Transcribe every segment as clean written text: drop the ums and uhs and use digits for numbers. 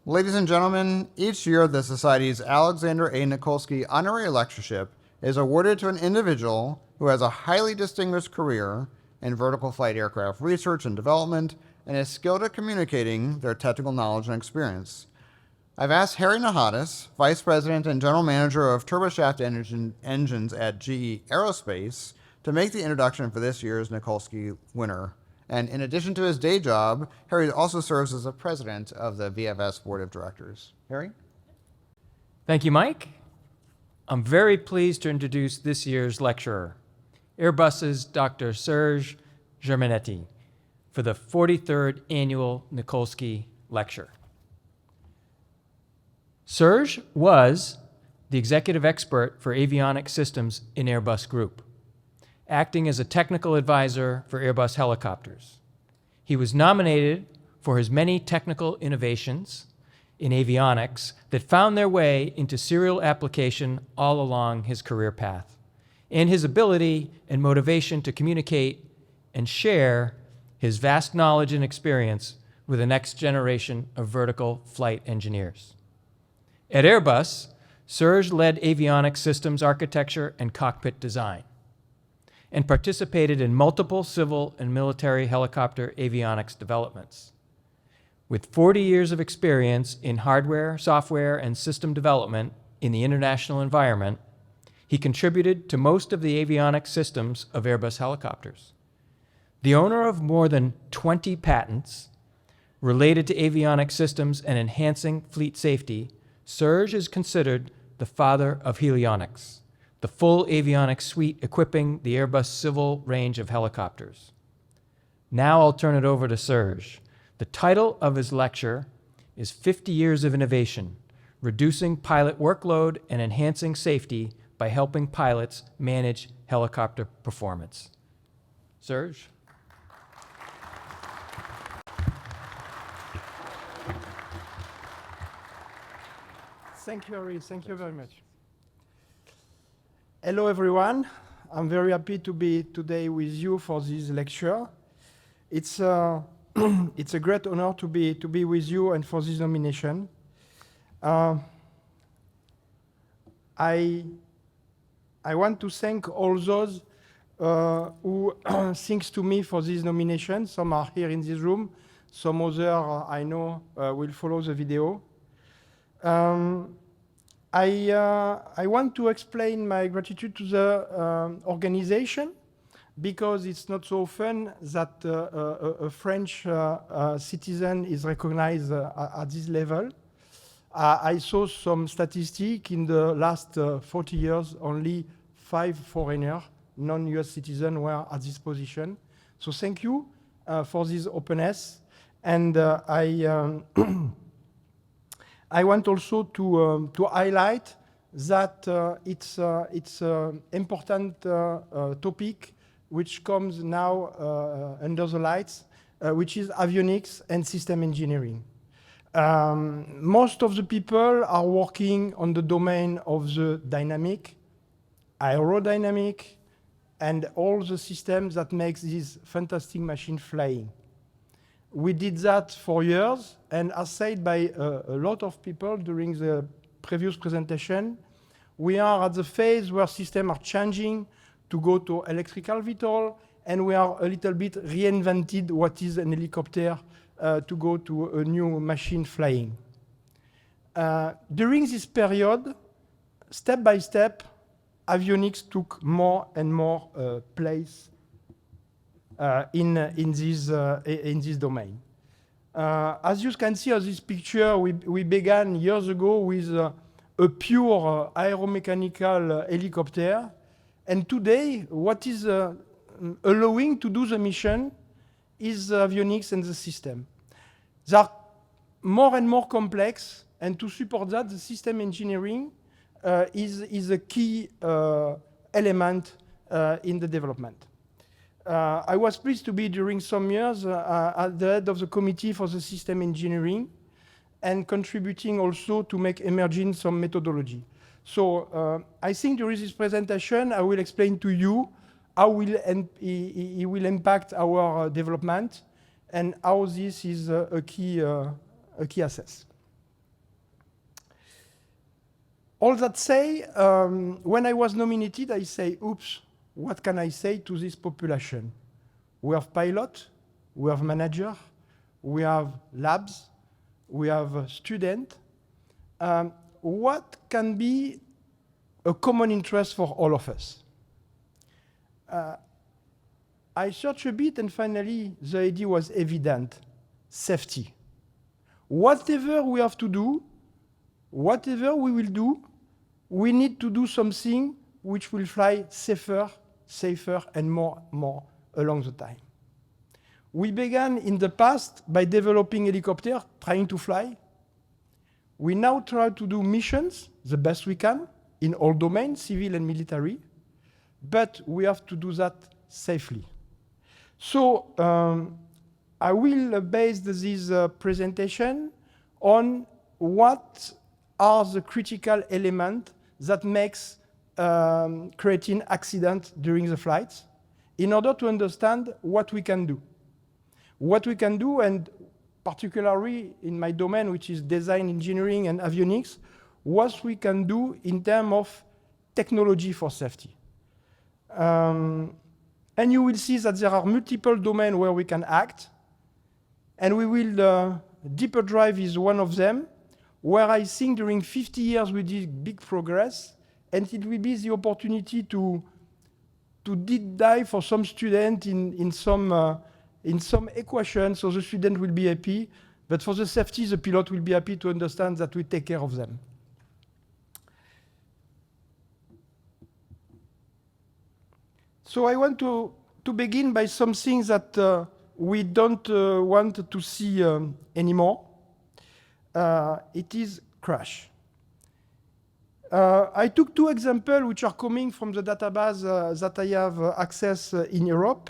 Ladies and gentlemen, each year the Society's Alexander A. Nikolsky Honorary Lectureship is awarded to an individual who has a highly distinguished career in vertical flight aircraft research and development and is skilled at communicating their technical knowledge and experience. I've asked Harry Nahadas, Vice President and General Manager of Turboshaft Engines at GE Aerospace, to make the introduction for this year's Nikolsky winner. And in addition to his day job, Harry also serves as the president of the VFS Board of Directors. Harry? Thank you, Mike. I'm very pleased to introduce this year's lecturer, Airbus's Dr. Serge Germanetti, for the 43rd Annual Nikolsky Lecture. Serge was the executive expert for avionics systems in Airbus Group, acting as a technical advisor for Airbus helicopters. He was nominated for his many technical innovations in avionics that found their way into serial application all along his career path, and his ability and motivation to communicate and share his vast knowledge and experience with the next generation of vertical flight engineers. At Airbus, Serge led avionics systems architecture and cockpit design, and participated in multiple civil and military helicopter avionics developments. With 40 years of experience in hardware, software, and system development in the international environment, he contributed to most of the avionics systems of Airbus helicopters. The owner of more than 20 patents related to avionics systems and enhancing fleet safety, Serge is considered the father of helionics, the full avionics suite equipping the Airbus civil range of helicopters. Now I'll turn it over to Serge. The title of his lecture is 50 Years of Innovation, Reducing Pilot Workload and Enhancing Safety by Helping Pilots Manage Helicopter Performance. Serge? Thank you, Harry. Thank you very much. Hello, everyone. I'm very happy to be today with you for this lecture. It's a great honor to be with you and for this nomination. I want to thank all those who thanks to me for this nomination. Some are here in this room. Some other I know will follow the video. I want to explain my gratitude to the organization, because it's not so often that a French citizen is recognized at this level. I saw some statistics in the last 40 years, only 5 foreigners, non-US citizens, were at this position. So thank you for this openness. And I want also to highlight that it's an important topic which comes now under the lights, which is avionics and system engineering. Most of the people are working on the domain of the dynamic, aerodynamic, and all the systems that makes this fantastic machine flying. We did that for years, and as said by a lot of people during the previous presentation, we are at the phase where systems are changing to go to electrical VTOL, and we are a little bit reinvented what is an helicopter to go to a new machine flying. During this period, step by step, avionics took more and more place in this domain. As you can see on this picture, we began years ago with a pure aeromechanical helicopter, and today what is allowing to do the mission is the avionics and the system. They are more and more complex, and to support that, the system engineering is a key element in the development. I was pleased to be during some years at the head of the committee for the system engineering and contributing also to make emerging some methodology. So I think during this presentation, I will explain to you how it will impact our development and how this is a key assess. All that say, when I was nominated, I say, oops, what can I say to this population? We have pilot, we have manager, we have labs, we have student. What can be a common interest for all of us? I searched a bit and finally the idea was evident, safety. Whatever we have to do, whatever we will do, we need to do something which will fly safer, and more along the time. We began in the past by developing helicopters, trying to fly. We now try to do missions the best we can in all domains, civil and military, but we have to do that safely. So I will base this presentation on what are the critical elements that makes creating accident during the flights in order to understand what we can do. What we can do, and particularly in my domain, which is design engineering and avionics, what we can do in terms of technology for safety. And you will see that there are multiple domains where we can act, and we will, deeper drive is one of them, where I think during 50 years we did big progress, and it will be the opportunity to deep dive for some student in some equations, so the student will be happy, but for the safety, the pilot will be happy to understand that we take care of them. So I want to begin by something that we don't want to see anymore. It is crash. I took two examples which are coming from the database that I have access in Europe,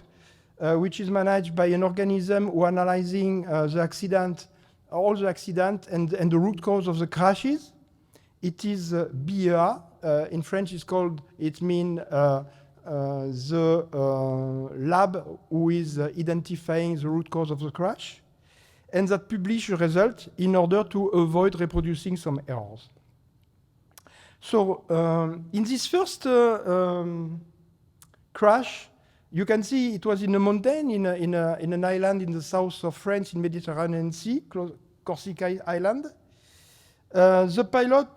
which is managed by an organism who analyzing the accident, all the accident and the root cause of the crashes. It is BEA. In French, it means the lab who is identifying the root cause of the crash, and that publish a result in order to avoid reproducing some errors. So in this first crash, you can see it was in a mountain, in an island in the south of France, in Mediterranean Sea, Corsica Island. The pilot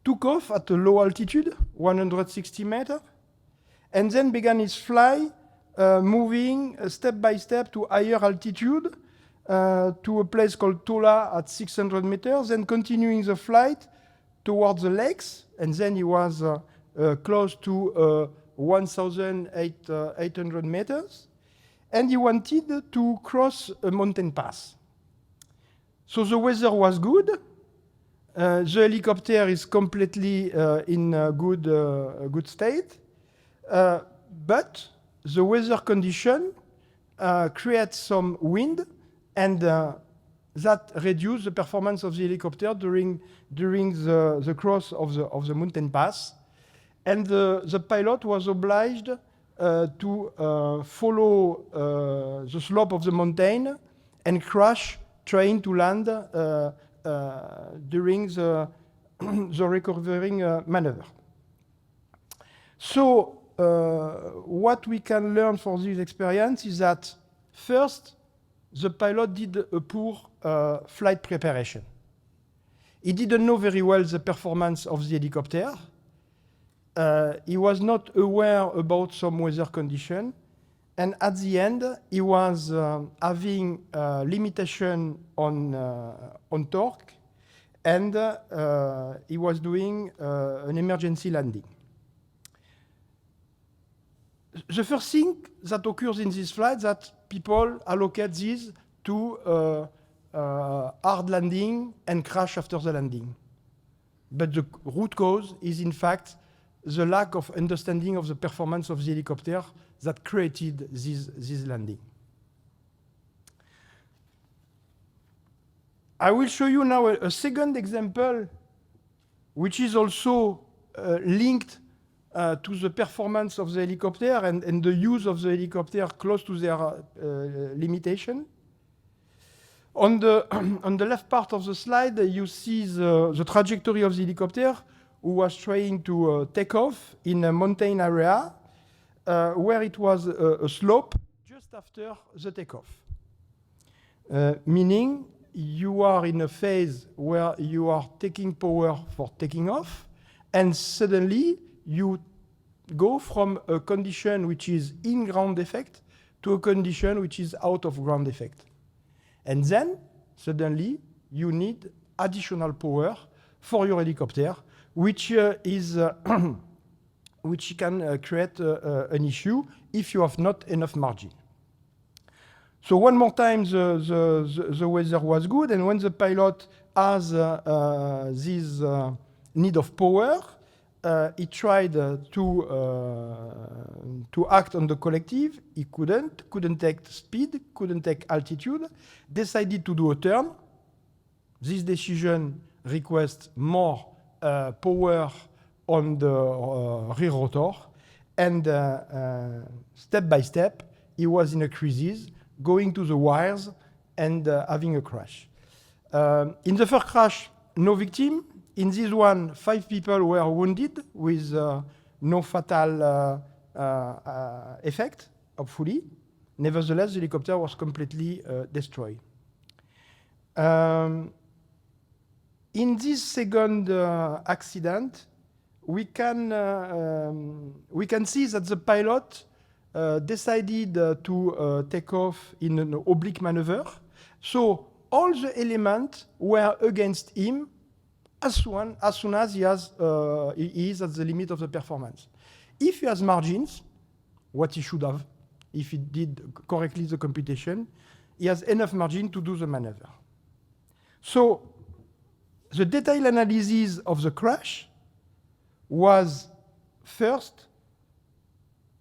took off at a low altitude, 160 meters, and then began his flight, moving step by step to higher altitude, to a place called Tola at 600 meters, and continuing the flight towards the lakes, and then he was close to 1,800 meters, and he wanted to cross a mountain pass. So the weather was good. The helicopter is completely in a good state, but the weather condition creates some wind, and that reduced the performance of the helicopter during the cross of the mountain pass. And the pilot was obliged to follow the slope of the mountain and crash, trying to land during the recovering maneuver. So what we can learn from this experience is that first, the pilot did a poor flight preparation. He didn't know very well the performance of the helicopter. He was not aware about some weather condition. And at the end, he was having limitation on torque, and he was doing an emergency landing. The first thing that occurs in this flight is that people allocate this to hard landing and crash after the landing. But the root cause is, in fact, the lack of understanding of the performance of the helicopter that created this landing. I will show you now a second example, which is also linked to the performance of the helicopter and the use of the helicopter close to their limitation. On the, on the left part of the slide, you see the trajectory of the helicopter who was trying to take off in a mountain area where it was a slope just after the takeoff. Meaning you are in a phase where you are taking power for taking off, and suddenly you go from a condition which is in ground effect to a condition which is out of ground effect. And then, suddenly, you need additional power for your helicopter, which which can create an issue if you have not enough margin. So one more time, the weather was good, and when the pilot has this need of power, he tried to act on the collective. He couldn't take speed, couldn't take altitude, decided to do a turn. This decision requests more power on the rear rotor, and step by step, he was in a crisis, going to the wires and having a crash. In the first crash, no victim. In this one, 5 people were wounded with no fatal effect, hopefully. Nevertheless, the helicopter was completely destroyed. In this second accident, we can see that the pilot decided to take off in an oblique maneuver. So all the elements were against him as soon as he is at the limit of the performance. If he has margins, what he should have, if he did correctly the computation, he has enough margin to do the maneuver. So the detailed analysis of the crash was first,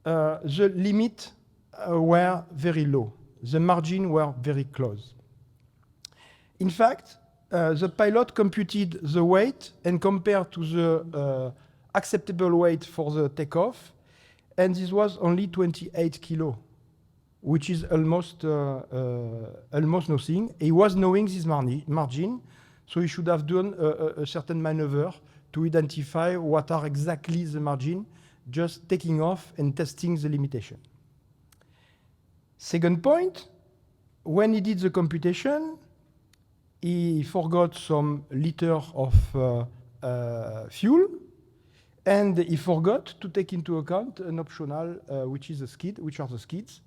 the limit were very low. The margin were very close. In fact, the pilot computed the weight and compared to the acceptable weight for the takeoff, and this was only 28 kilo, which is almost nothing. He was knowing this margin, so he should have done a certain maneuver to identify what are exactly the margin, just taking off and testing the limitation. Second point, when he did the computation, he forgot some liter of fuel, and he forgot to take into account an optional, which are the skids.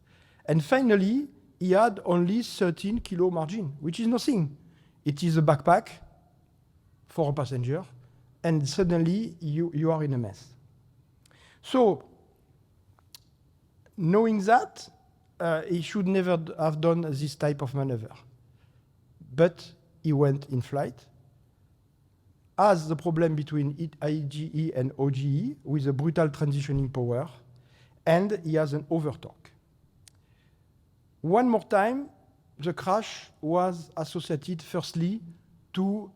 And finally, he had only 13 kilo margin, which is nothing. It is a backpack for a passenger, and suddenly you are in a mess. So, knowing that, he should never have done this type of maneuver. But he went in flight, has the problem between IGE and OGE with a brutal transitioning power, and he has an overtorque. One more time, the crash was associated firstly to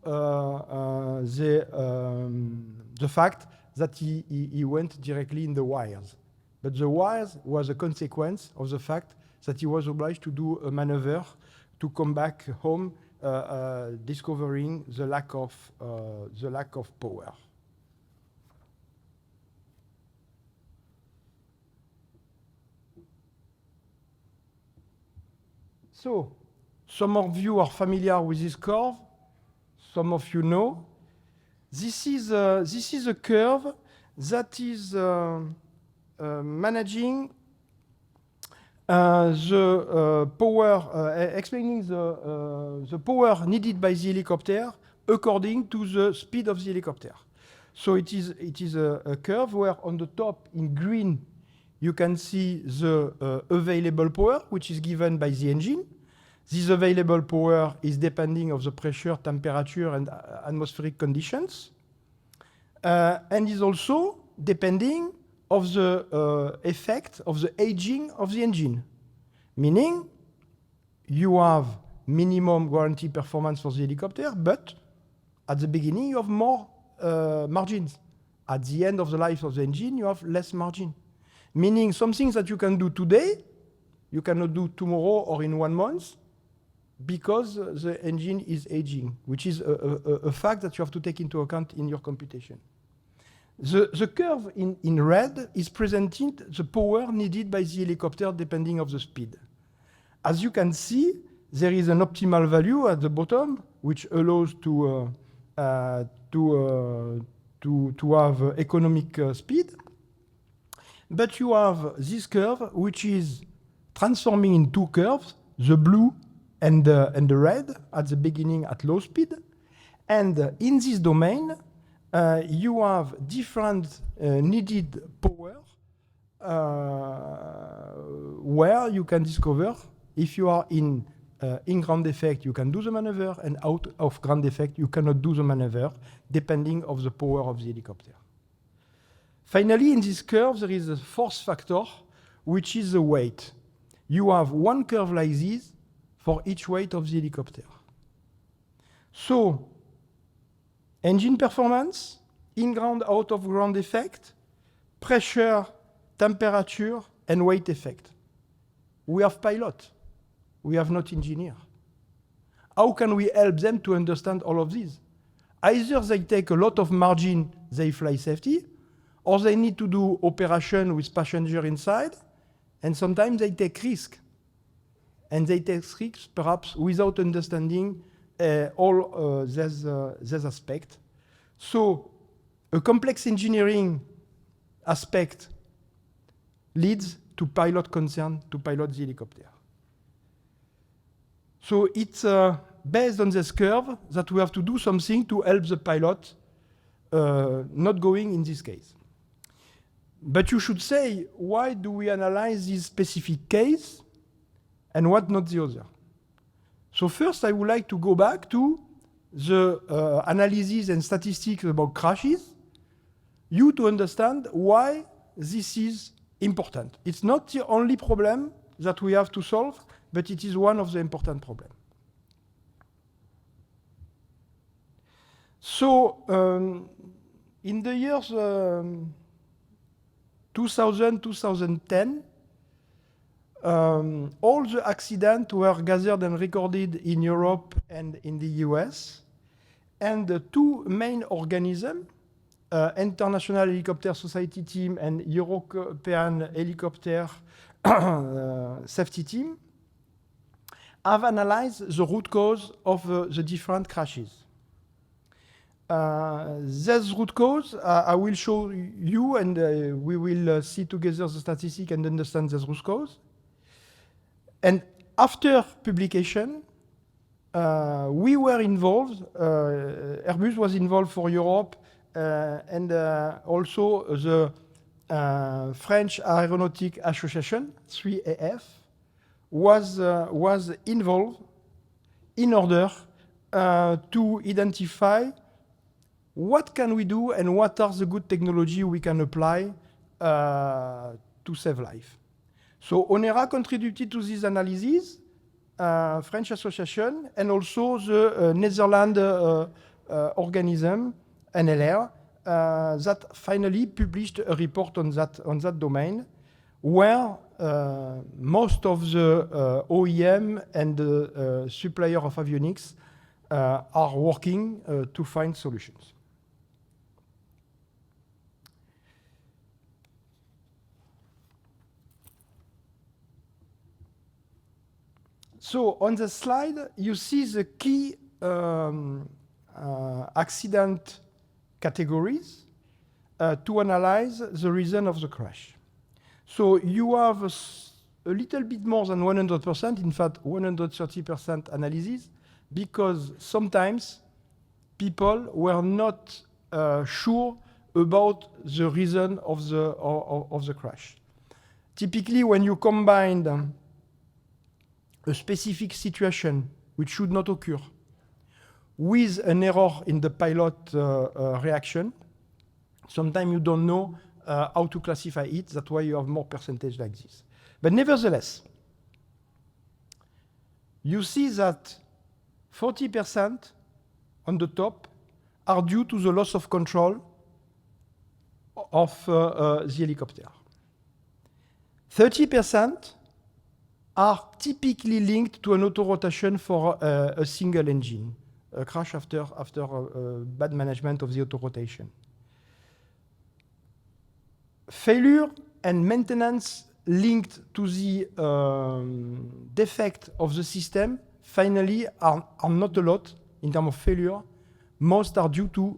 the fact that he went directly in the wires. But the wires was a consequence of the fact that he was obliged to do a maneuver to come back home, discovering the lack of power. So, some of you are familiar with this curve. Some of you know. This is a curve that is managing the power, explaining the power needed by the helicopter according to the speed of the helicopter. So it is a curve where on the top in green you can see the available power, which is given by the engine. This available power is depending on the pressure, temperature, and atmospheric conditions, and is also depending of the effect of the aging of the engine. Meaning, you have minimum guaranteed performance for the helicopter, but at the beginning you have more margins. At the end of the life of the engine, you have less margin. Meaning, some things that you can do today, you cannot do tomorrow or in 1 month, because the engine is aging, which is a fact that you have to take into account in your computation. The curve in red is presenting the power needed by the helicopter depending on the speed. As you can see, there is an optimal value at the bottom, which allows to have economic speed. But you have this curve, which is transforming in two curves, the blue and the red at the beginning at low speed. And in this domain, you have different needed power where you can discover if you are in ground effect, you can do the maneuver, and out of ground effect, you cannot do the maneuver, depending on the power of the helicopter. Finally, in this curve, there is a force factor, which is the weight. You have one curve like this for each weight of the helicopter. So, engine performance, in-ground, out-of-ground effect, pressure, temperature, and weight effect. We have pilot. We have not engineer. How can we help them to understand all of these? Either they take a lot of margin, they fly safety, or they need to do operation with passenger inside, and sometimes they take risk. And they take risks perhaps without understanding all these aspects. So a complex engineering aspect leads to pilot concern to pilot the helicopter. So it's based on this curve that we have to do something to help the pilot not going in this case. But you should say, why do we analyze this specific case and what not the other? So first, I would like to go back to the analysis and statistics about crashes, you to understand why this is important. It's not the only problem that we have to solve, but it is one of the important problems. So in the years 2000, 2010, all the accidents were gathered and recorded in Europe and in the US. And the two main organisms, International Helicopter Society Team and European Helicopter Safety Team, have analyzed the root cause of the different crashes. This root cause, I will show you, and we will see together the statistics and understand this root cause. And after publication, we were involved, Airbus was involved for Europe, and also the French Aeronautic Association, 3AF, was involved in order to identify what can we do and what are the good technology we can apply to save life. So ONERA contributed to this analysis, French Association, and also the Netherlands organism, NLR, that finally published a report on that domain, where most of the OEM and the supplier of avionics are working to find solutions. So on the slide, you see the key accident categories to analyze the reason of the crash. So you have a little bit more than 100%, in fact 130% analysis, because sometimes people were not sure about the reason of the crash. Typically, when you combine a specific situation which should not occur with an error in the pilot reaction, sometimes you don't know how to classify it. That's why you have more percentage like this. But nevertheless, you see that 40% on the top are due to the loss of control of the helicopter. 30% are typically linked to an auto-rotation for a single engine, a crash after bad management of the auto-rotation. Failure and maintenance linked to the defect of the system, finally, are not a lot in terms of failure. Most are due to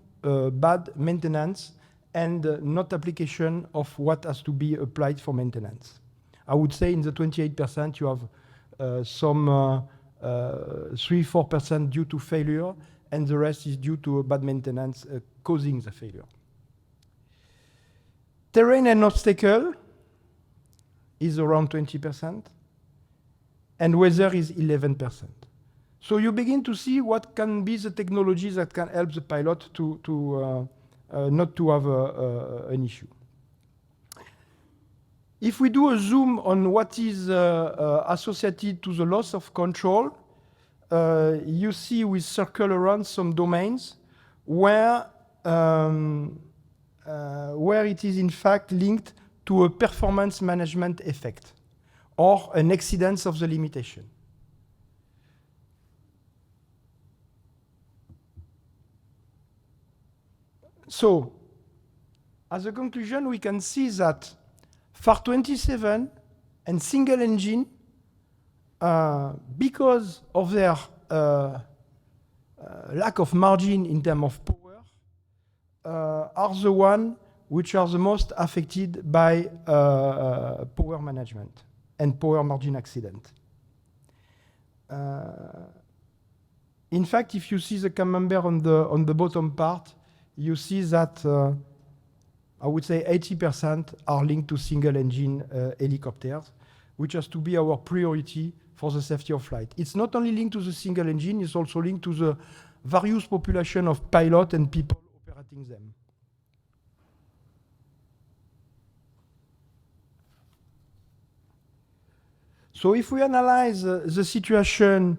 bad maintenance and not application of what has to be applied for maintenance. I would say in the 28% you have some 3-4% due to failure, and the rest is due to bad maintenance causing the failure. Terrain and obstacle is around 20%, and weather is 11%. So you begin to see what can be the technologies that can help the pilot to not to have an issue. If we do a zoom on what is associated to the loss of control, you see we circle around some domains where it is in fact linked to a performance management effect or an exceedance of the limitation. So, as a conclusion, we can see that FAR 27 and single engine, because of their lack of margin in terms of power, are the ones which are the most affected by power management and power margin accident. In fact, if you see the camembert on the bottom part, you see that I would say 80% are linked to single engine helicopters, which has to be our priority for the safety of flight. It's not only linked to the single engine, it's also linked to the various population of pilot and people operating them. So if we analyze the situation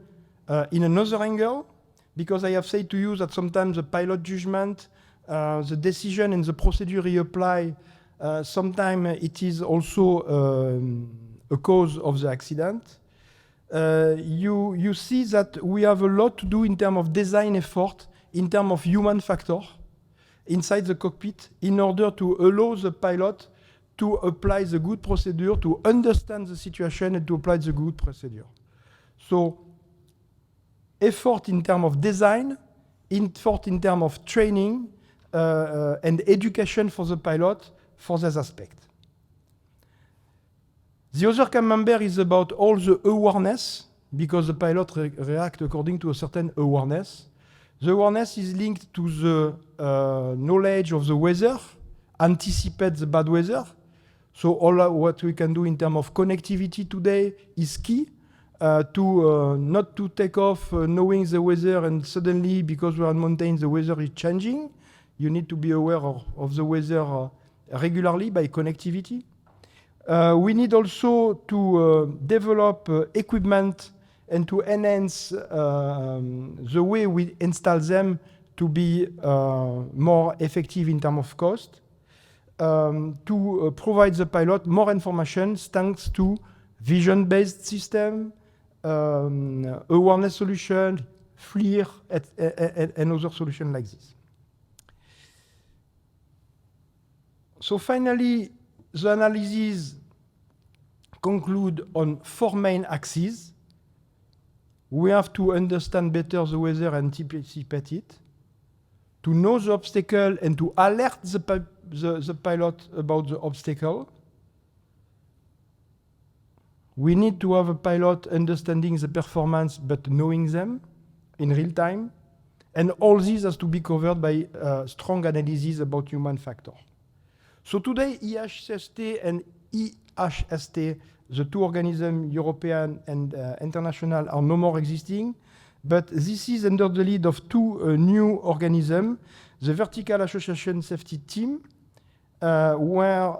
in another angle, because I have said to you that sometimes the pilot judgment, the decision and the procedure you apply, sometimes it is also a cause of the accident. You see that we have a lot to do in terms of design effort, in terms of human factor inside the cockpit in order to allow the pilot to apply the good procedure, to understand the situation and to apply the good procedure. So effort in terms of design, effort in terms of training, and education for the pilot for this aspect. The other camembert is about all the awareness, because the pilot reacts according to a certain awareness. The awareness is linked to the knowledge of the weather, anticipate the bad weather. So all what we can do in terms of connectivity today is key. To not to take off knowing the weather and suddenly, because we're on mountains, the weather is changing. You need to be aware of the weather regularly by connectivity. We need also to develop equipment and to enhance the way we install them to be more effective in terms of cost, to provide the pilot more information thanks to vision-based system, awareness solution, FLIR, and other solutions like this. So finally, the analysis conclude on 4 main axes. We have to understand better the weather and anticipate it, to know the obstacle and to alert the pilot about the obstacle. We need to have a pilot understanding the performance but knowing them in real time. And all this has to be covered by strong analysis about human factor. So today, EHST and EHST, the two organisms, European and international, are no more existing. But this is under the lead of two new organisms, the Vertical Association Safety Team, where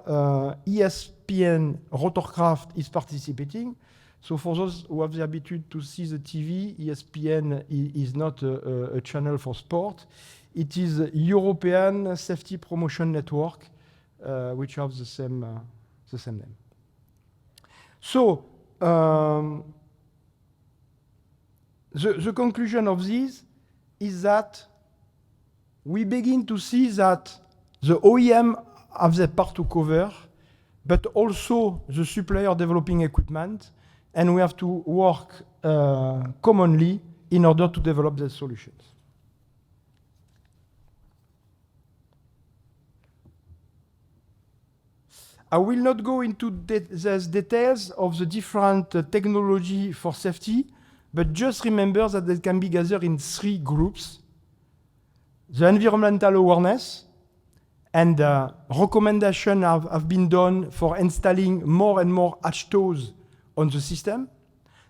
ESPN Rotorcraft is participating. So for those who have the habitude to see the TV, ESPN is not a channel for sport. It is European Safety Promotion Network, which have the same name. So the conclusion of this is that we begin to see that the OEM have their part to cover, but also the supplier developing equipment, and we have to work commonly in order to develop the solutions. I will not go into the details of the different technology for safety, but just remember that they can be gathered in 3 groups. The environmental awareness, and recommendations have been done for installing more and more HTOs on the system.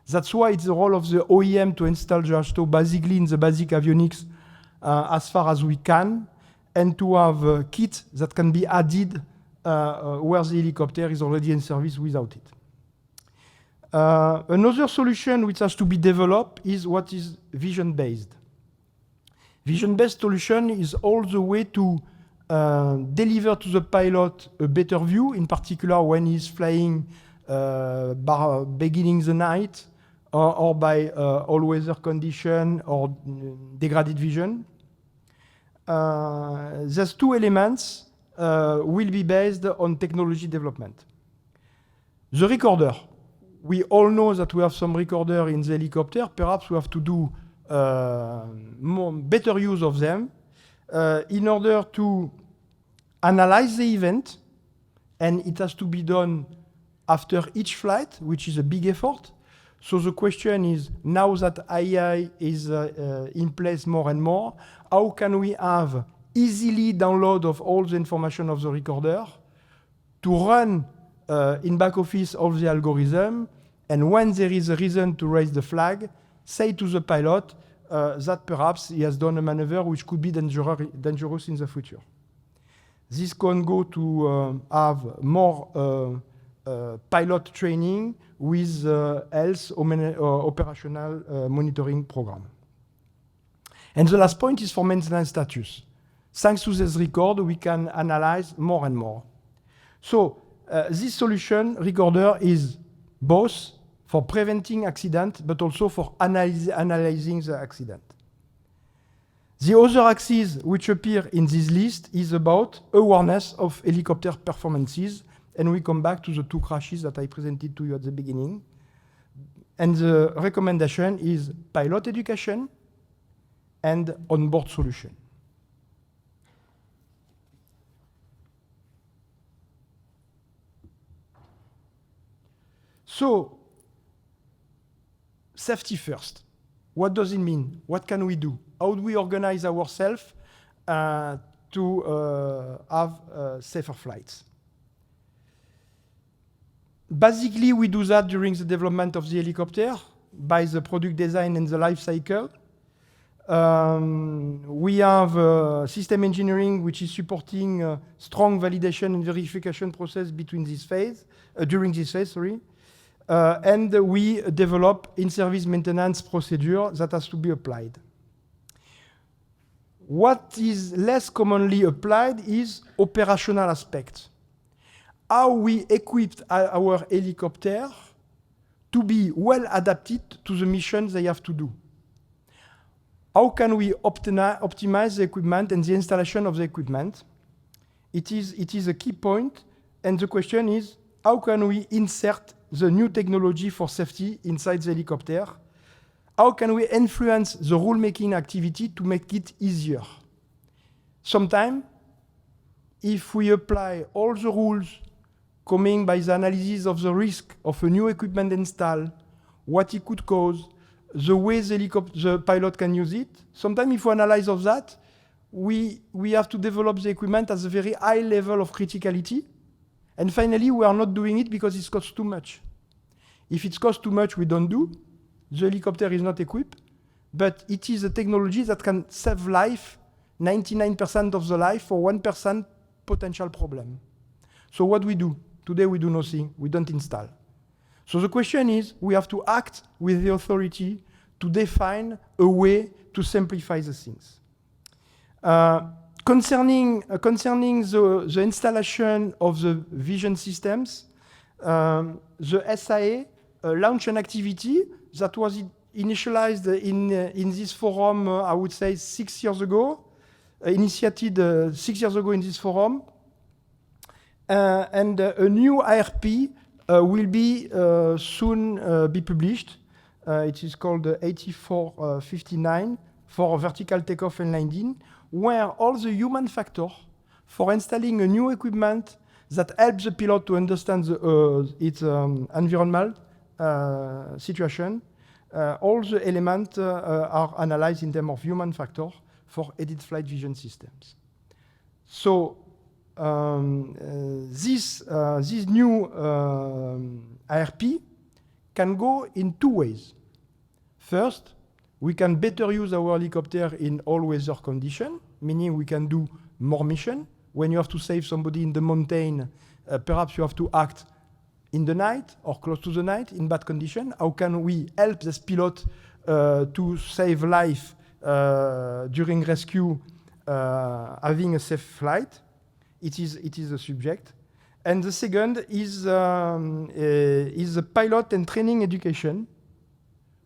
That's why it's the role of the OEM to install the HTO basically in the basic avionics as far as we can, and to have kits that can be added where the helicopter is already in service without it. Another solution which has to be developed is what is vision-based. Vision-based solution is all the way to deliver to the pilot a better view, in particular when he's flying beginning the night or by all-weather condition or degraded vision. These 2 elements will be based on technology development. The recorder. We all know that we have some recorder in the helicopter. Perhaps we have to do better use of them in order to analyze the event, and it has to be done after each flight, which is a big effort. So the question is, now that AI is in place more and more, how can we have easily download of all the information of the recorder to run in back office all the algorithm, and when there is a reason to raise the flag, say to the pilot that perhaps he has done a maneuver which could be dangerous in the future. This can go to have more pilot training with health operational monitoring program. And the last point is for maintenance status. Thanks to this record, we can analyze more and more. So this solution recorder is both for preventing accident, but also for analyzing the accident. The other axis which appear in this list is about awareness of helicopter performances, and we come back to the 2 crashes that I presented to you at the beginning. And the recommendation is pilot education and onboard solution. So, safety first. What does it mean? What can we do? How do we organize ourselves to have safer flights? Basically, we do that during the development of the helicopter by the product design and the life cycle. We have system engineering, which is supporting strong validation and verification process during this phase, and we develop in-service maintenance procedure that has to be applied. What is less commonly applied is operational aspects. How we equipped our helicopter to be well adapted to the missions they have to do. How can we optimize the equipment and the installation of the equipment? It is a key point, and the question is, how can we insert the new technology for safety inside the helicopter? How can we influence the rule-making activity to make it easier? Sometimes, if we apply all the rules coming by the analysis of the risk of a new equipment installed, what it could cause, the way the pilot can use it, sometimes if we analyze of that, we have to develop the equipment at a very high level of criticality. And finally, we are not doing it because it costs too much. If it costs too much, we don't do. The helicopter is not equipped. But it is a technology that can save life, 99% of the life, for 1% potential problem. So what we do? Today we do nothing. We don't install. So the question is, we have to act with the authority to define a way to simplify the things. Concerning the installation of the vision systems, the SAE launch an activity that was initialized in this forum, I would say 6 years ago, initiated 6 years ago in this forum. And a new IRP will be soon be published. It is called 8459 for vertical takeoff and landing, where all the human factor for installing a new equipment that helps the pilot to understand its environmental situation, all the elements are analyzed in terms of human factor for edit flight vision systems. So this new IRP can go in 2 ways. First, we can better use our helicopter in all weather conditions, meaning we can do more mission. When you have to save somebody in the mountain, perhaps you have to act in the night or close to the night in bad condition. How can we help this pilot to save life during rescue, having a safe flight? It is a subject. And the second is the pilot and training education,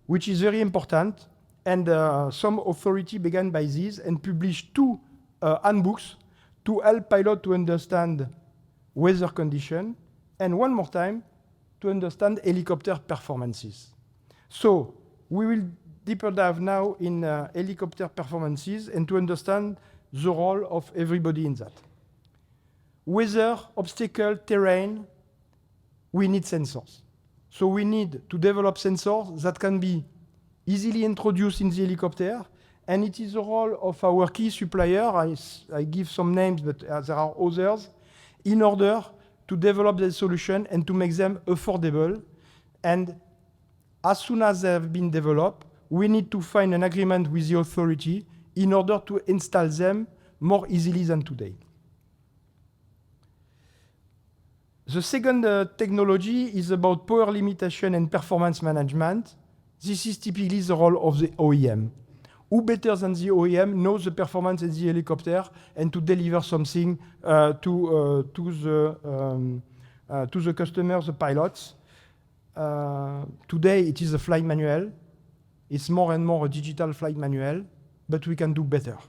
which is very important. And some authority began by this and published 2 handbooks to help pilot to understand weather condition, and one more time, to understand helicopter performances. So we will deeper dive now in helicopter performances and to understand the role of everybody in that. Weather, obstacle, terrain, we need sensors. So we need to develop sensors that can be easily introduced in the helicopter, and it is the role of our key supplier, I give some names, but there are others, in order to develop the solution and to make them affordable. And as soon as they have been developed, we need to find an agreement with the authority in order to install them more easily than today. The second technology is about power limitation and performance management. This is typically the role of the OEM. Who better than the OEM knows the performance of the helicopter and to deliver something to the customers, the pilots. Today it is a flight manual. It's more and more a digital flight manual, but we can do better.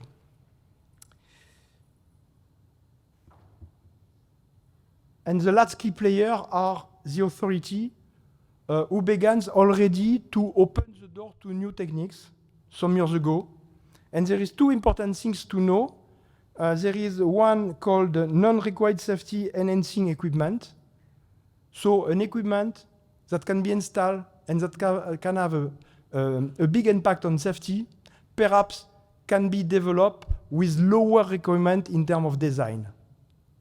And the last key player are the authority who began already to open the door to new techniques some years ago. And there is 2 important things to know. There is one called non-required safety enhancing equipment. So an equipment that can be installed and that can have a big impact on safety, perhaps can be developed with lower requirement in terms of design.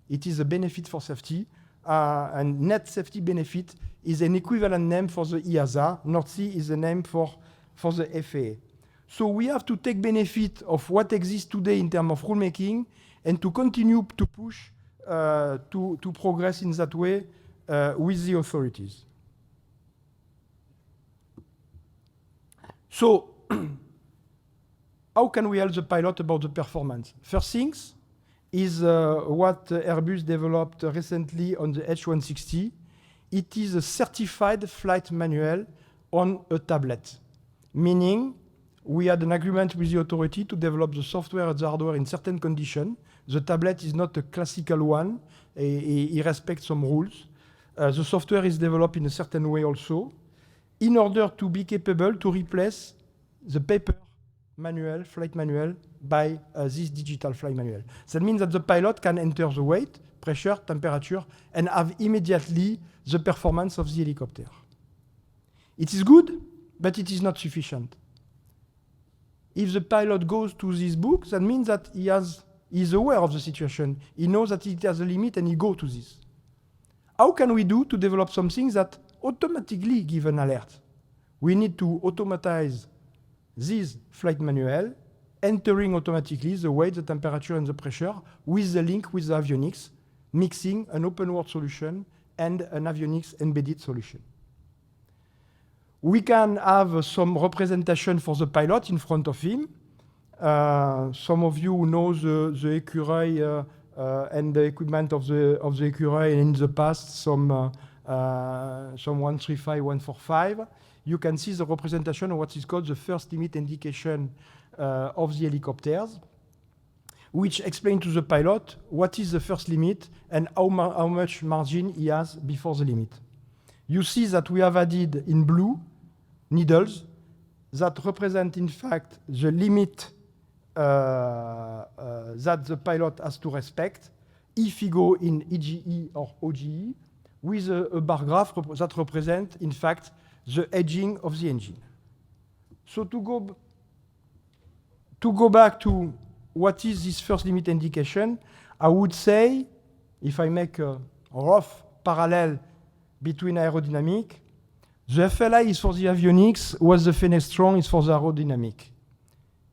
It is a benefit for safety, and net safety benefit is an equivalent name for the EASA. North Sea is the name for the FAA. So we have to take benefit of what exists today in terms of rulemaking and to continue to push to progress in that way with the authorities. So how can we help the pilot about the performance? First things is what Airbus developed recently on the H160. It is a certified flight manual on a tablet, meaning we had an agreement with the authority to develop the software and the hardware in certain conditions. The tablet is not a classical one. It respects some rules. The software is developed in a certain way also, in order to be capable to replace the paper manual, flight manual, by this digital flight manual. That means that the pilot can enter the weight, pressure, temperature, and have immediately the performance of the helicopter. It is good, but it is not sufficient. If the pilot goes to this book, that means that he is aware of the situation. He knows that it has a limit and he goes to this. How can we do to develop something that automatically give an alert? We need to automatize this flight manual, entering automatically the weight, the temperature, and the pressure with the link with the avionics, mixing an open world solution and an avionics embedded solution. We can have some representation for the pilot in front of him. Some of you know the Écureuil and the equipment of the Écureuil, and in the past some some 135, 145, you can see the representation of what is called the first limit indication of the helicopters, which explain to the pilot what is the first limit and how much margin he has before the limit. You see that we have added in blue needles that represent, in fact, the limit that the pilot has to respect if he go in EGE or OGE, with a bar graph that represent, in fact, the edging of the engine. So to go back to what is this first limit indication, I would say, if I make a rough parallel between aerodynamic, the FLI is for the avionics, while the fenestron is for the aerodynamic.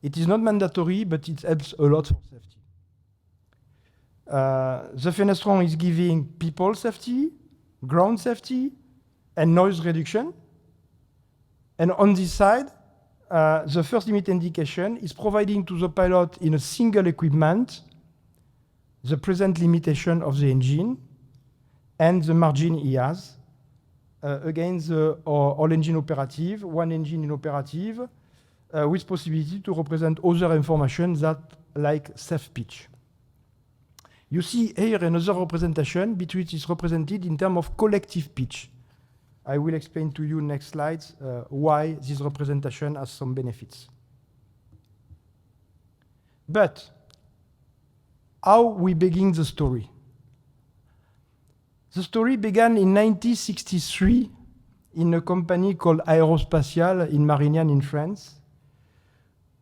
It is not mandatory, but it helps a lot for safety. The fenestron is giving people safety, ground safety, and noise reduction. And on this side, the first limit indication is providing to the pilot in a single equipment the present limitation of the engine and the margin he has against the all engine operative, one engine in operative, with possibility to represent other information that like safe pitch. You see here another representation, which is represented in terms of collective pitch. I will explain to you next slides why this representation has some benefits. But how we begin the story? The story began in 1963 in a company called Aerospace in Marignane in France,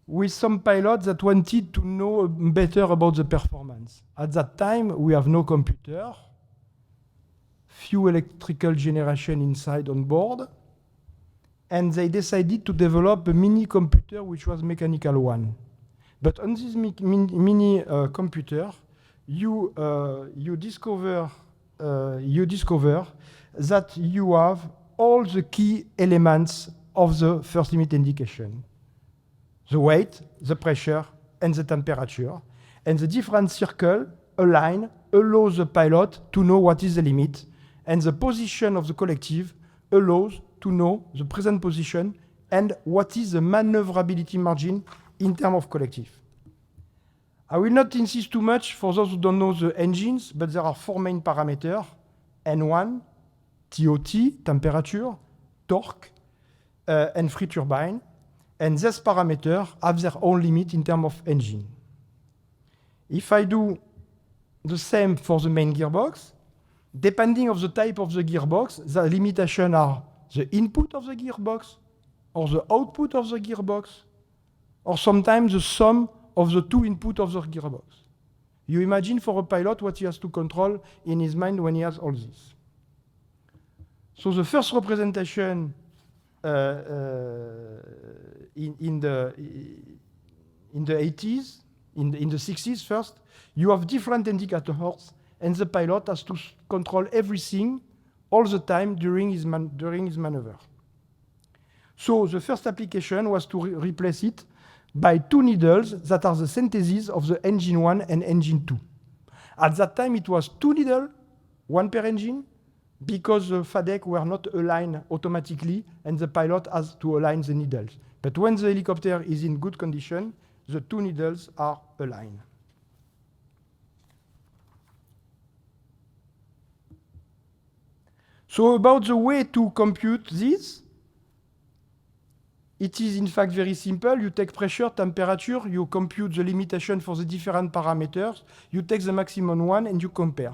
with some pilots that wanted to know better about the performance. At that time, we have no computer, few electrical generation inside on board, and they decided to develop a mini computer which was mechanical one. But on this mini computer, you discover that you have all the key elements of the first limit indication: the weight, the pressure, and the temperature. And the different circle align allows the pilot to know what is the limit, and the position of the collective allows to know the present position and what is the maneuverability margin in terms of collective. I will not insist too much for those who don't know the engines, but there are four main parameters: N1, TOT, temperature, torque, and free turbine. And these parameters have their own limit in terms of engine. If I do the same for the main gearbox, depending on the type of the gearbox, the limitations are the input of the gearbox, or the output of the gearbox, or sometimes the sum of the two inputs of the gearbox. You imagine for a pilot what he has to control in his mind when he has all this. So the first representation in the 80s, in the 60s first, you have different indicators, and the pilot has to control everything all the time during his maneuver. So the first application was to replace it by two needles that are the synthesis of the engine 1 and engine 2. At that time, it was two needles, one per engine, because the FADEC were not aligned automatically, and the pilot has to align the needles. But when the helicopter is in good condition, the two needles are aligned. So about the way to compute this, it is in fact very simple. You take pressure, temperature, you compute the limitation for the different parameters, you take the maximum one, and you compare.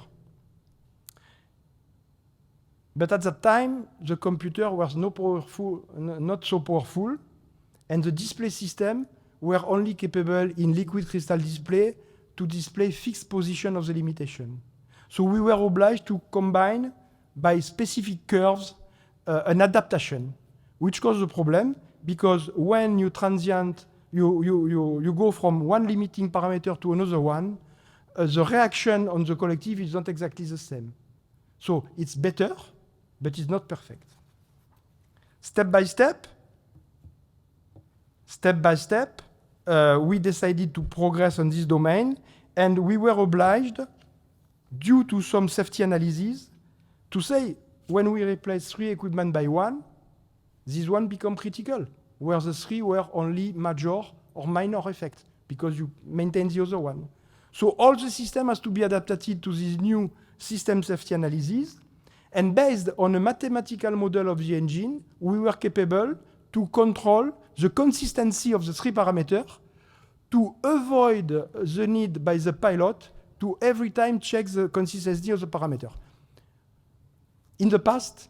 But at that time, the computer was not so powerful, and the display system were only capable in liquid crystal display to display fixed position of the limitation. So we were obliged to combine by specific curves an adaptation, which caused a problem, because when you transient, you go from one limiting parameter to another one, the reaction on the collective is not exactly the same. So it's better, but it's not perfect. Step by step, we decided to progress on this domain, and we were obliged, due to some safety analysis, to say, when we replace 3 equipment by 1, this one become critical, where the 3 were only major or minor effect, because you maintain the other one. So all the system has to be adapted to this new system safety analysis, and based on a mathematical model of the engine, we were capable to control the consistency of the 3 parameters to avoid the need by the pilot to every time check the consistency of the parameter. In the past,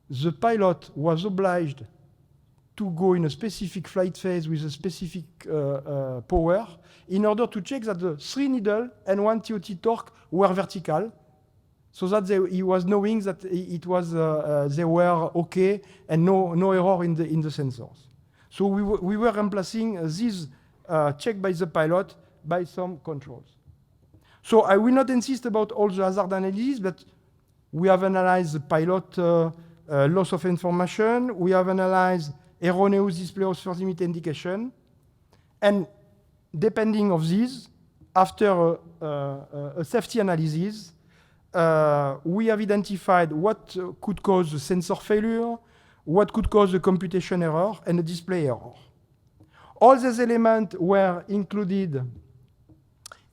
the pilot was obliged to go in a specific flight phase with a specific power in order to check that the 3 needle and 1 TOT torque were vertical, so that he was knowing that it was they were okay and no error in the sensors. So we were replacing this check by the pilot by some controls. So I will not insist about all the hazard analysis, but we have analyzed the pilot loss of information. We have analyzed erroneous display of first limit indication. And depending on this, after a safety analysis, we have identified what could cause the sensor failure, what could cause the computation error, and the display error. All these elements were included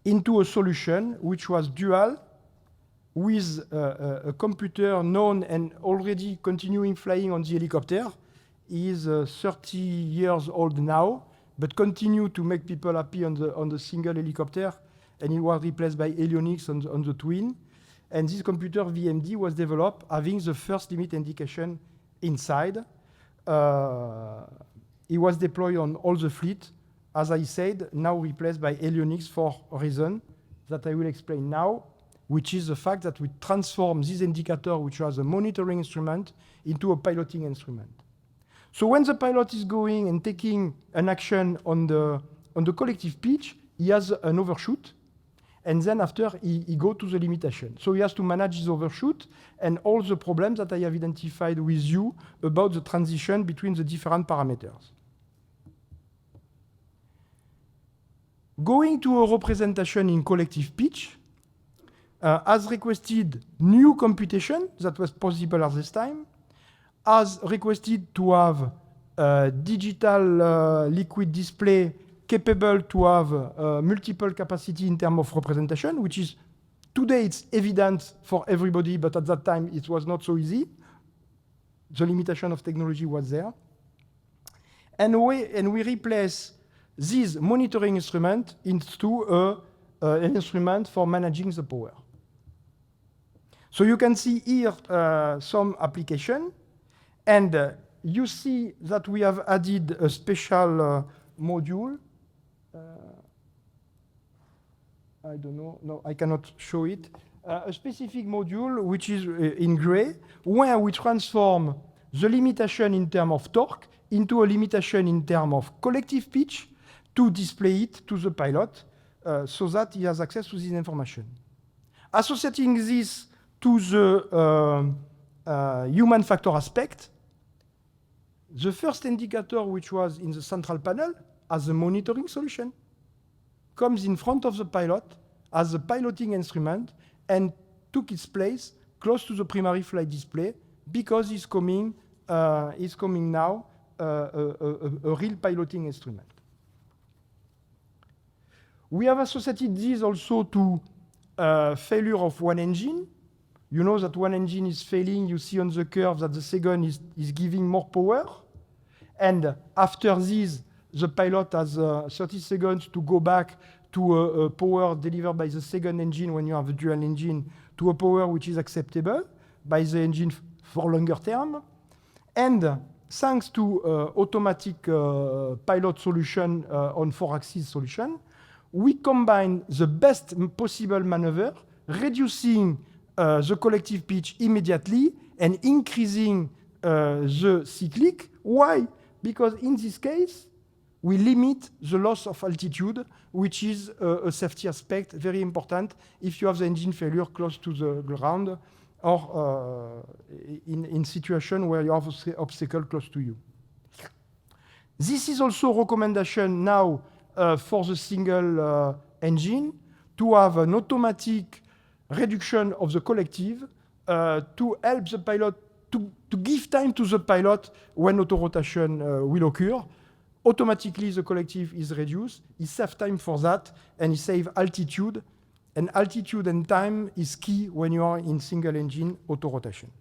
into a solution which was dual, with a computer known and already continuing flying on the helicopter. He is 30 years old now, but continue to make people happy on the single helicopter, and he was replaced by avionics on the twin. And this computer, VMD, was developed having the first limit indication inside. It was deployed on all the fleet, as I said, now replaced by avionics for a reason that I will explain now, which is the fact that we transform this indicator, which was a monitoring instrument, into a piloting instrument. So when the pilot is going and taking an action on the collective pitch, he has an overshoot, and then after he go to the limitation. So he has to manage his overshoot and all the problems that I have identified with you about the transition between the different parameters. Going to a representation in collective pitch, as requested new computation that was possible at this time, as requested to have a digital liquid display capable to have multiple capacity in terms of representation, which is today it's evident for everybody, but at that time it was not so easy. The limitation of technology was there. And we replace this monitoring instrument into an instrument for managing the power. So you can see here some application, and you see that we have added a special module. I don't know, no, I cannot show it. A specific module, which is in gray, where we transform the limitation in terms of torque into a limitation in terms of collective pitch to display it to the pilot so that he has access to this information. Associating this to the human factor aspect, the first indicator, which was in the central panel as a monitoring solution, comes in front of the pilot as a piloting instrument and took its place close to the primary flight display because it's coming now a real piloting instrument. We have associated this also to failure of one engine. You know that one engine is failing. You see on the curve that the second is giving more power. And after this, the pilot has 30 seconds to go back to a power delivered by the second engine when you have a dual engine to a power which is acceptable by the engine for longer term. And thanks to automatic pilot solution on 4-axis solution, we combine the best possible maneuver, reducing the collective pitch immediately and increasing the cyclic. Why? Because in this case, we limit the loss of altitude, which is a safety aspect, very important if you have the engine failure close to the ground or in situation where you have an obstacle close to you. This is also a recommendation now for the single engine to have an automatic reduction of the collective to help the pilot, to give time to the pilot when auto-rotation will occur. Automatically, the collective is reduced. He saves time for that, and he saves altitude. And altitude and time is key when you are in single-engine auto-rotation.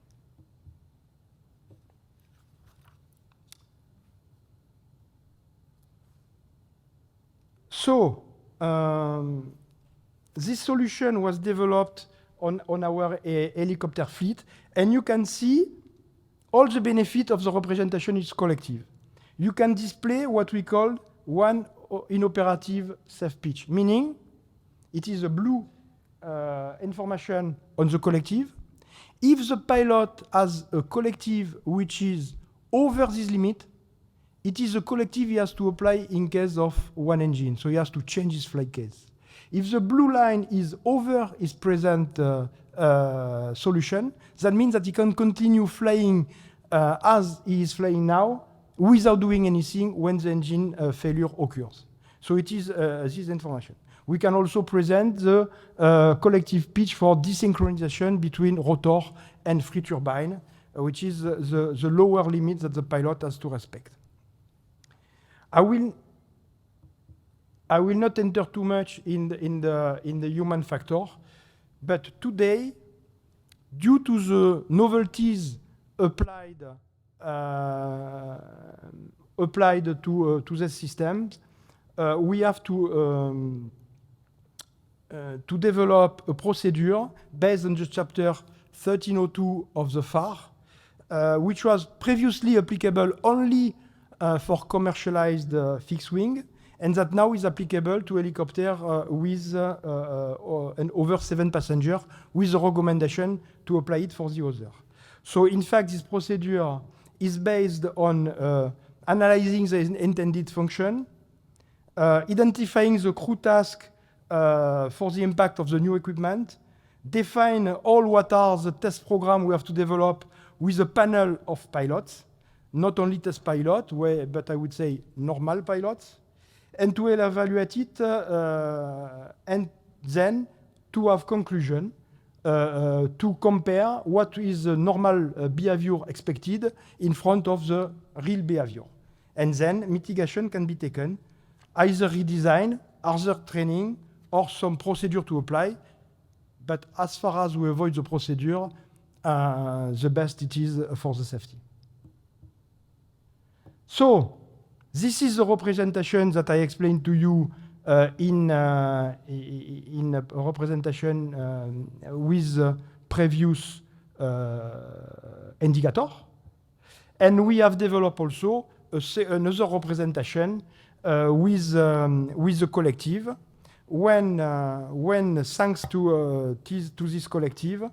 So, this solution was developed on our helicopter fleet, and you can see all the benefit of the representation is collective. You can display what we call one inoperative safe pitch, meaning it is a blue information on the collective. If the pilot has a collective which is over this limit, it is a collective he has to apply in case of one engine, so he has to change his flight case. If the blue line is over his present solution, that means that he can continue flying as he is flying now without doing anything when the engine failure occurs. So it is this information. We can also present the collective pitch for desynchronization between rotor and free turbine, which is the lower limit that the pilot has to respect. I will not enter too much in the human factor, but today, due to the novelties applied to the systems, we have to develop a procedure based on the chapter 1302 of the FAR, which was previously applicable only for commercialized fixed wing, and that now is applicable to helicopter with an over 7 passengers, with a recommendation to apply it for the other. So in fact, this procedure is based on analyzing the intended function, identifying the crew task for the impact of the new equipment, define all what are the test program we have to develop with a panel of pilots, not only test pilot, but I would say normal pilots, and to evaluate it, and then to have conclusion, to compare what is the normal behavior expected in front of the real behavior. And then mitigation can be taken, either redesign, other training, or some procedure to apply. But as far as we avoid the procedure, the best it is for the safety. So, this is the representation that I explained to you in a representation with previous indicator. And we have developed also another representation with the collective. When thanks to this collective,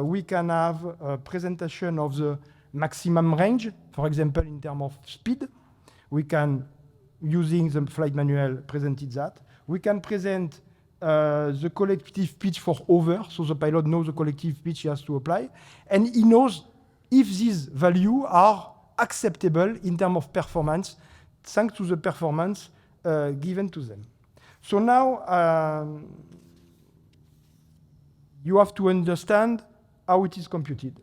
we can have a presentation of the maximum range, for example, in terms of speed. We can, using the flight manual, presented that. We can present the collective pitch for over, so the pilot knows the collective pitch he has to apply, and he knows if these values are acceptable in terms of performance, thanks to the performance given to them. So now you have to understand how it is computed.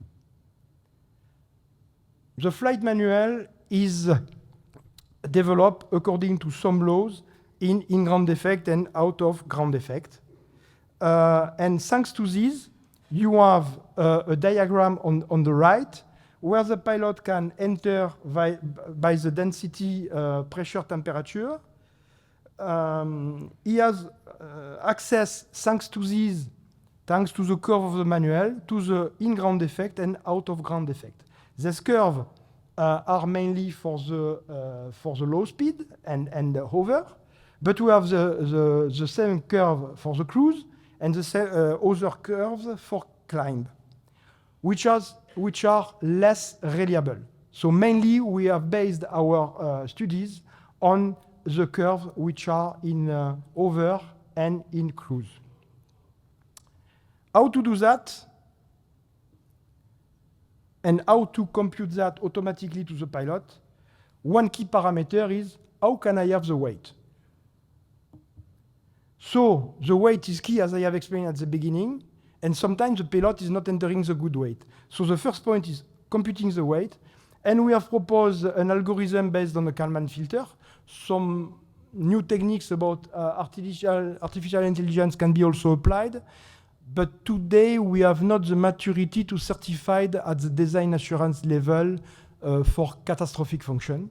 The flight manual is developed according to some laws in ground effect and out of ground effect. And thanks to this, you have a diagram on the right where the pilot can enter by the density, pressure, temperature. He has access, thanks to this, thanks to the curve of the manual, to the in-ground effect and out-of-ground effect. These curves are mainly for the low speed and the hover, but we have the same curve for the cruise and the same, other curves for climb, which are less reliable. So mainly we have based our studies on the curves which are in hover and in cruise. How to do that? And how to compute that automatically to the pilot? One key parameter is, how can I have the weight? So the weight is key, as I have explained at the beginning, And sometimes the payload is not entering the good weight. So the first point is computing the weight. And we have proposed an algorithm based on the Kalman filter. Some new techniques about artificial intelligence can be also applied. But today we have not the maturity to certify at the design assurance level for catastrophic function.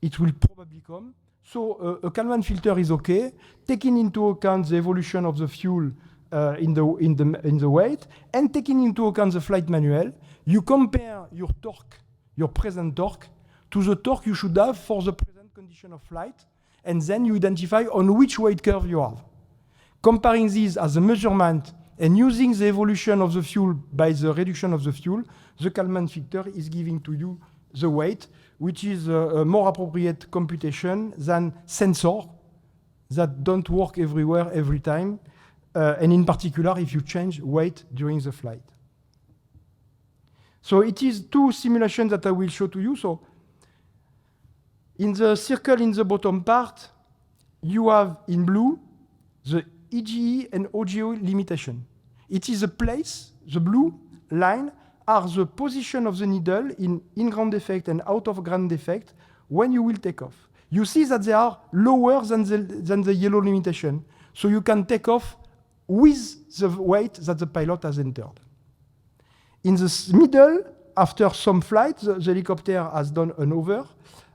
It will probably come. So a Kalman filter is okay, taking into account the evolution of the fuel in the weight, and taking into account the flight manual. You compare your torque, your present torque, to the torque you should have for the present condition of flight, and then you identify on which weight curve you have. Comparing these as a measurement and using the evolution of the fuel by the reduction of the fuel, the Kalman filter is giving to you the weight, which is a more appropriate computation than sensor that don't work everywhere, every time, and in particular if you change weight during the flight. So it is two simulations that I will show to you. So in the circle in the bottom part, you have in blue the EGE and OGO limitation. It is a place, the blue line, are the position of the needle in ground effect and out of ground effect when you will take off. You see that they are lower than the yellow limitation. So you can take off with the weight that the pilot has entered. In the middle, after some flight, the helicopter has done an over.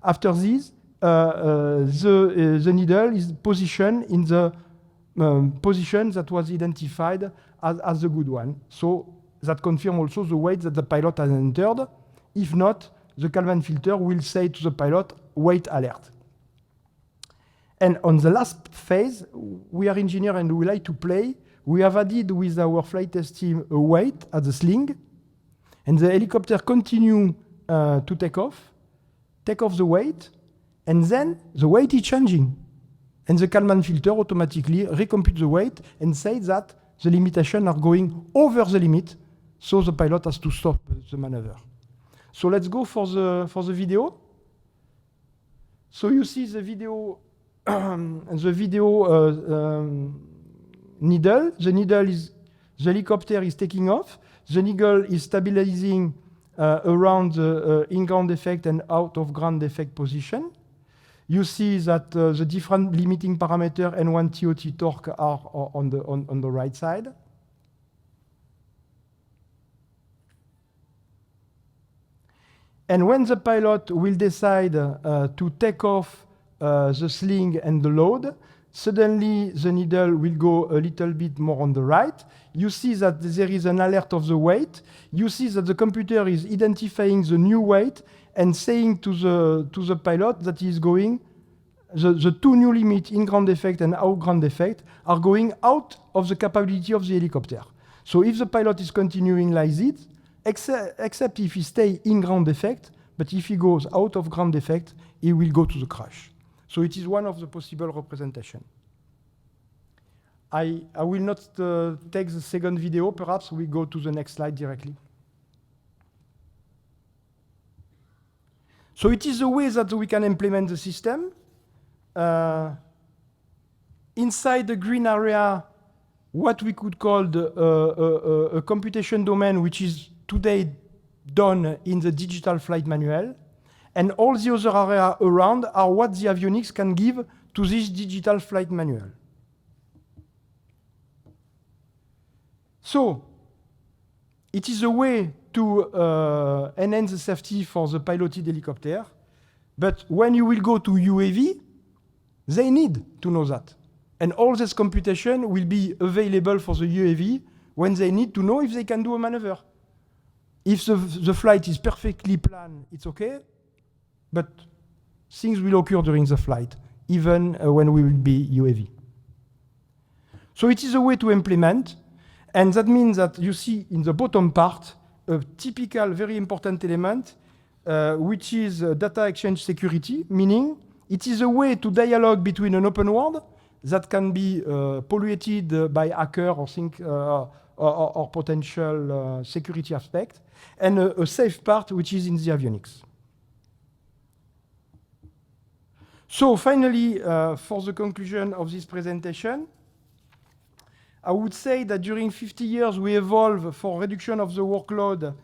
After this, the needle is positioned in the position that was identified as the good one. So that confirms also the weight that the pilot has entered. If not, the Kalman filter will say to the pilot, weight alert. And on the last phase, we are engineers and we like to play. We have added with our flight test team a weight at the sling, and the helicopter continue to take off the weight, and then the weight is changing. And the Kalman filter automatically recompute the weight and say that the limitations are going over the limit, so the pilot has to stop the maneuver. So let's go for the video. So you see the video, needle. The needle is, the helicopter is taking off. The needle is stabilizing around the in-ground effect and out-of-ground effect position. You see that the different limiting parameter N1 TOT torque are on the right side. And when the pilot will decide to take off the sling and the load, suddenly the needle will go a little bit more on the right. You see that there is an alert of the weight. You see that the computer is identifying the new weight and saying to the pilot that he is going, the two new limits, in-ground effect and out-ground effect, are going out of the capability of the helicopter. So if the pilot is continuing like this, except if he stays in-ground effect, but if he goes out of ground effect, he will go to the crash. So it is one of the possible representations. I will not take the second video. Perhaps we go to the next slide directly. So it is a way that we can implement the system. Inside the green area, what we could call a computation domain, which is today done in the digital flight manual. And all the other areas around are what the avionics can give to this digital flight manual. So it is a way to enhance the safety for the piloted helicopter. But when you will go to UAV, they need to know that. And all this computation will be available for the UAV when they need to know if they can do a maneuver. If the flight is perfectly planned, it's okay. But things will occur during the flight, even when we will be UAV. So it is a way to implement. And that means that you see in the bottom part a typical, very important element, which is data exchange security, meaning it is a way to dialogue between an open world that can be polluted by hacker or potential security aspect, and a safe part which is in the avionics. So finally, for the conclusion of this presentation, I would say that during 50 years, we evolved for reduction of the workload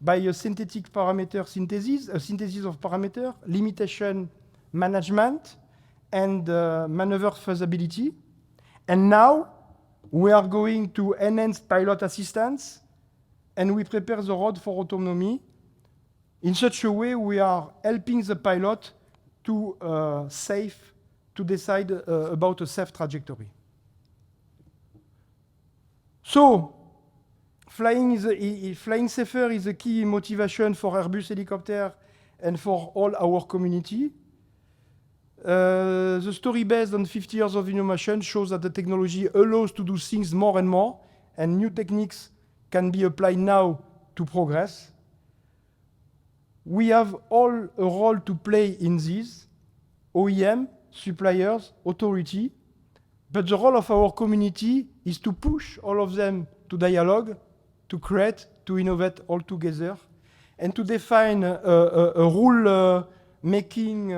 by a synthetic parameter synthesis, a synthesis of parameter, limitation management, and maneuver feasibility. And now we are going to enhance pilot assistance, and we prepare the road for autonomy. In such a way, we are helping the pilot to decide about a safe trajectory. So, flying safer is a key motivation for Airbus helicopter and for all our community. The story based on 50 years of innovation shows that the technology allows to do things more and more, and new techniques can be applied now to progress. We have all a role to play in this, OEM, suppliers, authority, but the role of our community is to push all of them to dialogue, to create, to innovate all together, and to define a rule-making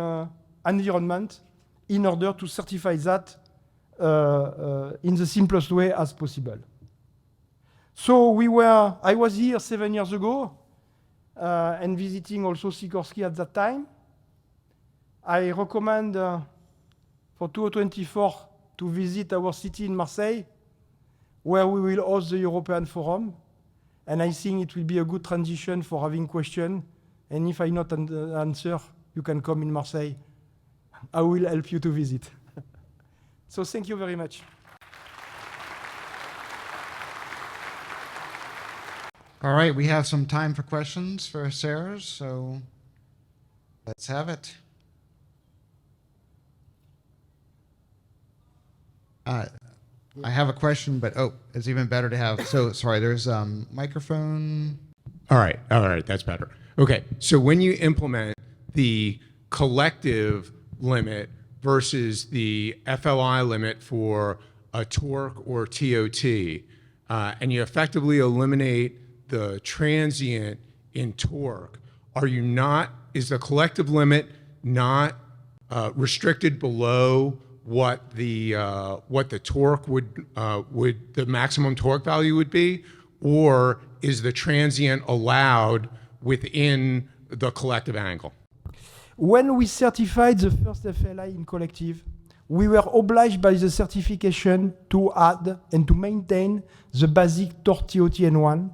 environment in order to certify that in the simplest way as possible. So I was here 7 years ago and visiting also Sikorsky at that time. I recommend for 2024 to visit our city in Marseille, where we will host the European Forum. And I think it will be a good transition for having questions. And if I not answer, you can come in Marseille. I will help you to visit. So thank you very much. All right, we have some time for questions for Sarah, so let's have it. I have a question, but it's even better to have. So sorry, there's microphone. All right, that's better. Okay, so when you implement the collective limit versus the FLI limit for a torque or TOT, and you effectively eliminate the transient in torque, is the collective limit not restricted below what the torque would the maximum torque value would be, or is the transient allowed within the collective angle? When we certified the first FLI in collective, we were obliged by the certification to add and to maintain the basic torque TOT N1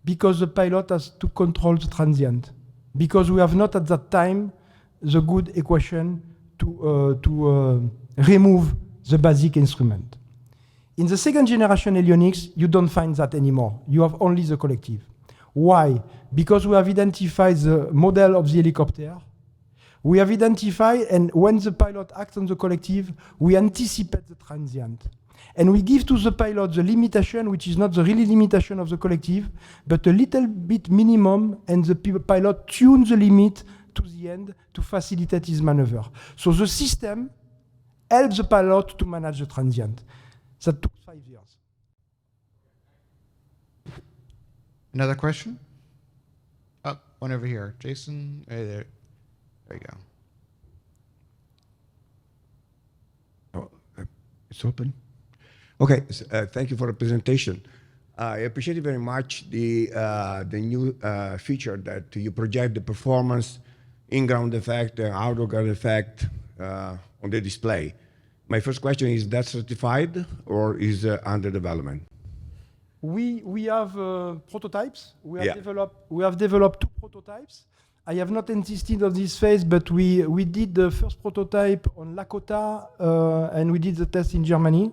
because the pilot has to control the transient. Because we have not at that time the good equation to remove the basic instrument. In the second generation avionics, you don't find that anymore. You have only the collective. Why? Because we have identified the model of the helicopter. We have identified, and when the pilot acts on the collective, we anticipate the transient. And we give to the pilot the limitation, which is not the really limitation of the collective, but a little bit minimum, and the pilot tunes the limit to the end to facilitate his maneuver. So the system helps the pilot to manage the transient. That took 5 years. Another question? One over here. Jason, right there. There you go. Oh, it's open. Okay, thank you for the presentation. I appreciate it very much the new feature that you project the performance, in-ground effect, out-of-ground effect on the display. My first question is that certified or is under development? We have prototypes. We have developed 2 prototypes. I have not insisted on this phase, but we did the first prototype on Lakota, and we did the test in Germany.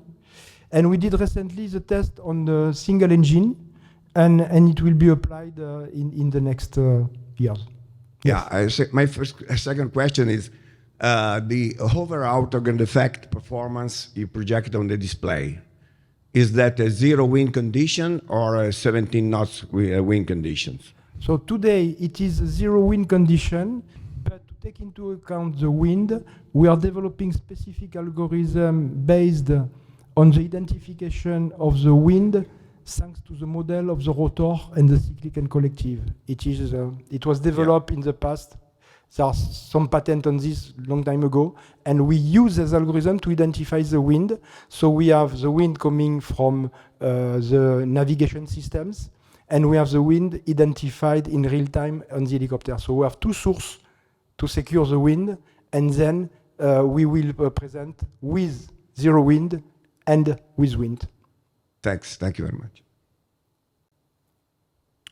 And we did recently the test on the single engine, and it will be applied in the next years. Yeah, my second question is the hover out-of-ground effect performance you project on the display. Is that a 0 wind condition or a 17 knots wind conditions? So today it is a 0 wind condition, but to take into account the wind, we are developing specific algorithm based on the identification of the wind thanks to the model of the rotor and the cyclic and collective. It was developed in the past There are some patent on this long time ago, and we use this algorithm to identify the wind. So we have the wind coming from the navigation systems, and we have the wind identified in real time on the helicopter. So we have two sources to secure the wind, and then we will present with zero wind and with wind. Thanks. Thank you very much.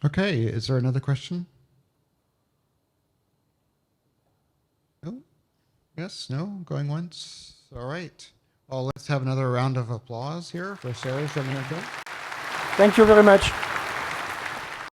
Okay, is there another question? No? Yes, no? Going once? All right. Well, let's have another round of applause here for Sarah showing her. Thank you very much.